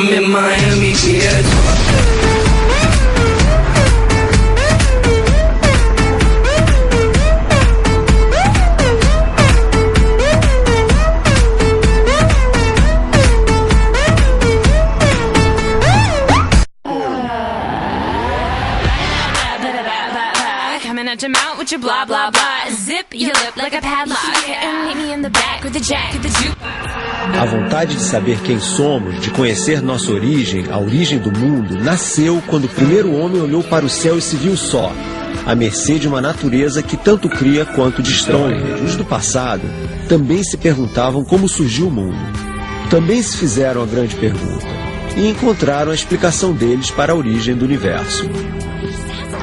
I'm in Miami, yeah. Your mouth with your blah blah blah. Zip your lip like a padlock. And meet me in the back with the jack of the juke. A vontade de saber quem somos, de conhecer nossa origem, a origem do mundo, nasceu quando o primeiro homem olhou para o céu e se viu só, à mercê de uma natureza que tanto cria quanto destrói. Os do passado também se perguntavam como surgiu o mundo. Também se fizeram a grande pergunta e encontraram a explicação deles para a origem do universo.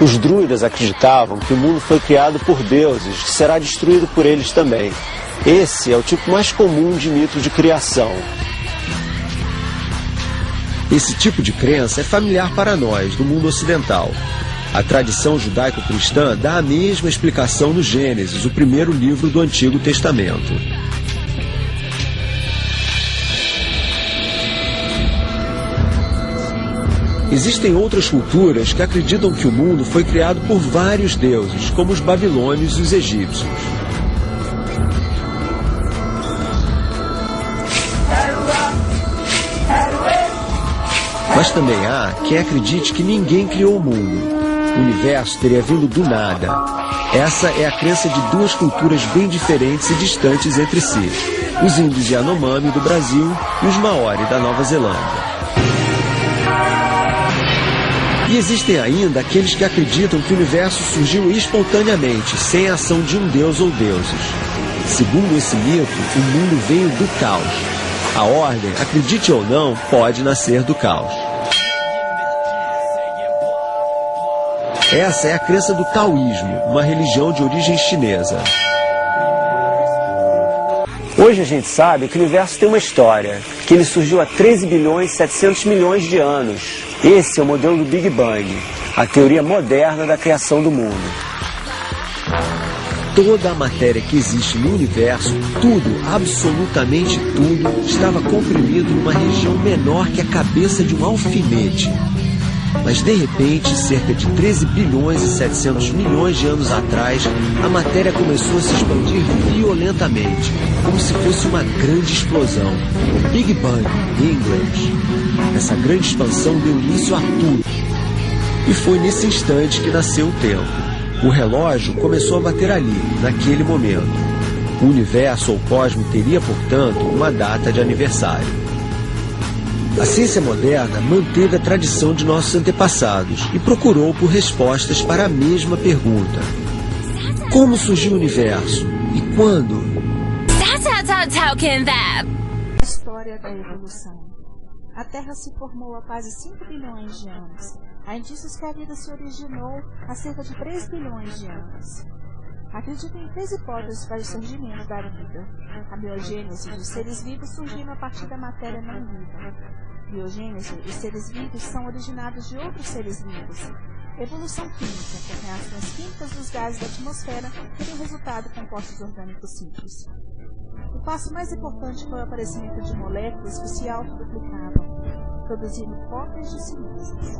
Os druidas acreditavam que o mundo foi criado por deuses, que será destruído por eles também. Esse é o tipo mais comum de mito de criação. Esse tipo de crença é familiar para nós, do mundo ocidental. A tradição judaico-cristã dá a mesma explicação no Gênesis, o primeiro livro do Antigo Testamento. Existem outras culturas que acreditam que o mundo foi criado por vários deuses, como os babilônios e os egípcios. Mas também há quem acredite que ninguém criou o mundo. O universo teria vindo do nada. Essa é a crença de duas culturas bem diferentes e distantes entre si: os índios Yanomami do Brasil e os Maori da Nova Zelândia. E existem ainda aqueles que acreditam que o universo surgiu espontaneamente, sem a ação de um deus ou deuses. Segundo esse mito, o mundo veio do caos. A ordem, acredite ou não, pode nascer do caos. Essa é a crença do taoísmo, uma religião de origem chinesa. Hoje a gente sabe que o universo tem uma história, que ele surgiu há 13 bilhões e 700 milhões de anos. Esse é o modelo do Big Bang, a teoria moderna da criação do mundo. Toda a matéria que existe no universo, tudo, absolutamente tudo, estava comprimido numa região menor que a cabeça de um alfinete. Mas de repente, cerca de 13 bilhões e 700 milhões de anos atrás, a matéria começou a se expandir violentamente, como se fosse uma grande explosão. Big Bang, em inglês. Essa grande expansão deu início a tudo. E foi nesse instante que nasceu o tempo. O relógio começou a bater ali, naquele momento. O universo ou cosmo teria, portanto, uma data de aniversário. A ciência moderna manteve a tradição de nossos antepassados e procurou por respostas para a mesma pergunta: como surgiu o universo e quando? A história da evolução. A Terra se formou há quase 5 bilhões de anos. Há indícios que a vida se originou há cerca de 3 bilhões de anos. Acredito em 3 hipóteses para o surgimento da vida. A biogênese dos seres vivos surgindo a partir da matéria não viva. Biogênese, os seres vivos são originados de outros seres vivos. Evolução química, com reações químicas dos gases da atmosfera teriam resultado em compostos orgânicos simples. O passo mais importante foi o aparecimento de moléculas que se autoduplicavam, produzindo cópias de si mesmas.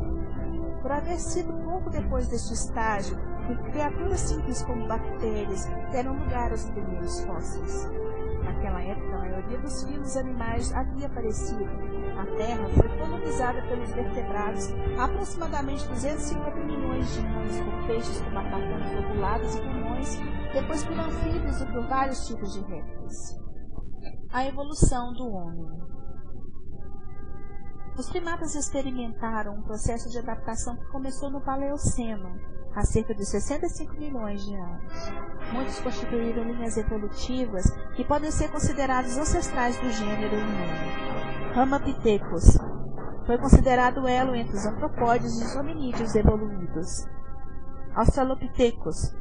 Por haver sido pouco depois deste estágio que criaturas simples como bactérias deram lugar aos primeiros fósseis. Naquela época, a maioria dos vivos animais havia aparecido. A Terra foi colonizada pelos vertebrados há aproximadamente 250 milhões de anos por peixes como batatas lobuladas e pulmões, depois por anfíbios e por vários tipos de répteis. A evolução do homem. Os primatas experimentaram um processo de adaptação que começou no Paleoceno, há cerca de 65 milhões de anos. Muitos constituíram linhas evolutivas que podem ser considerados ancestrais do gênero humano. Ramapithecus foi considerado o elo entre os antropóides e os hominídeos evoluídos. Australopithecus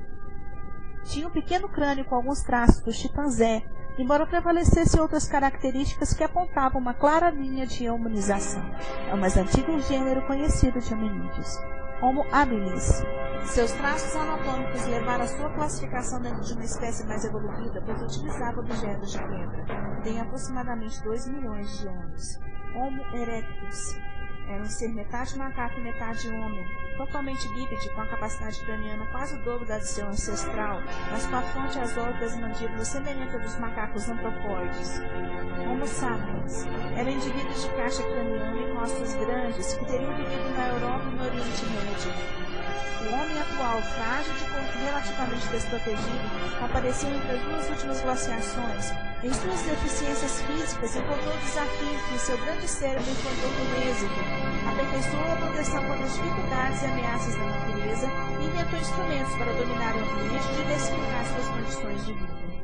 tinha um pequeno crânio com alguns traços do chimpanzé, embora prevalecessem outras características que apontavam uma clara linha de humanização. É o mais antigo gênero conhecido de hominídeos, Homo habilis. Seus traços anatômicos levaram a sua classificação dentro de uma espécie mais evoluída, pois utilizava objetos de pedra. Tem aproximadamente 2 milhões de anos. Homo erectus. Era um ser metade macaco e metade homem, totalmente bípede, com a capacidade craniana quase o dobro da do seu ancestral, mas com a fronte e as olhos das mandíbulas semelhante a dos macacos antropóides. Homo sapiens. Eram indivíduos de caixa craniana e costas grandes que teriam vivido na Europa e no Oriente Médio. O homem atual, frágil de corpo relativamente desprotegido, apareceu entre as duas últimas glaciações. Em suas deficiências físicas, encontrou o desafio que o seu grande cérebro enfrentou com êxito. Aperfeiçoou a proteção contra as dificuldades e ameaças da natureza e inventou instrumentos para dominar o ambiente e diversificar suas condições de vida.